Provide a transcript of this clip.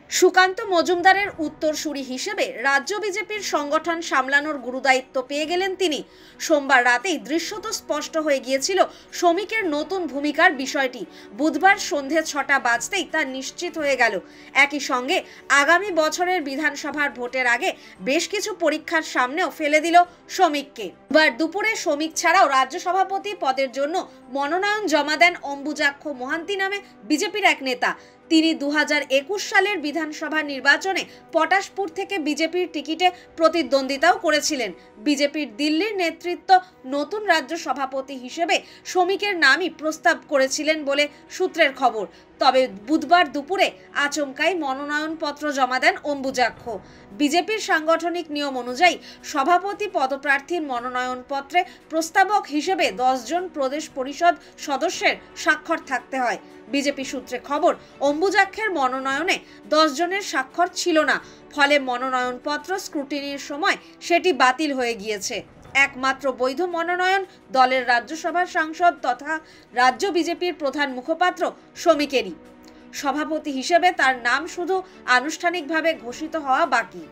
সুকান্ত মজুমদারের উত্তরসূরি হিসেবে রাজ্য বিজেপির সংগঠন সামলানোর গুরুদায়িত্ব পেয়ে গেলেন তিনি। সোমবার রাতেই দৃশ্যত স্পষ্ট হয়ে গিয়েছিল শ্রমিকের নতুন ভূমিকার বিষয়টি। বুধবার সন্ধে 6টা বাজতেই তা নিশ্চিত হয়ে গেল। একই সঙ্গে আগামী বছরের বিধানসভার ভোটের আগে বেশ কিছু পরীক্ষার সামনেও ফেলে দিল শ্রমিককে। বুধবার দুপুরে শ্রমিক ছাড়াও রাজ্য সভাপতি পদের জন্য মনোনয়ন জমা দেন অম্বুজাক্ষ মোহান্তি নামে বিজেপির এক নেতা। তিনি 2021 সালের বিধানসভা নির্বাচনে পটাশপুর থেকে বিজেপির টিকিটে প্রতিদ্বন্দ্বিতাও করেছিলেন। বিজেপির দিল্লির নেতৃত্ব নতুন রাজ্য সভাপতি হিসেবে শ্রমিকের নামই প্রস্তাব করেছিলেন বলে সূত্রের খবর। তবে বুধবার দুপুরে আচমকাই মনোনয়নপত্র জমা দেন অম্বুজাক্ষ। বিজেপির সাংগঠনিক নিয়ম অনুযায়ী সভাপতি পদপ্রার্থীর মনোনয়নপত্রে প্রস্তাবক হিসেবে 10 জন প্রদেশ পরিষদ সদস্যের স্বাক্ষর থাকতে হয়। বিজেপি সূত্রে খবর, অম্বুজাক্ষের মনোনয়নে 10 জনের স্বাক্ষর ছিল না, ফলে মনোনয়নপত্র স্ক্রুটিনির সময় সেটি বাতিল হয়ে গিয়েছে। একমাত্র বৈধ মনোনয়ন দলের রাজ্যসভার সাংসদ তথা রাজ্য বিজেপির প্রধান মুখপাত্র শ্রমিকেরই। সভাপতি হিসেবে তার নাম শুধু আনুষ্ঠানিকভাবে ঘোষিত হওয়া বাকি।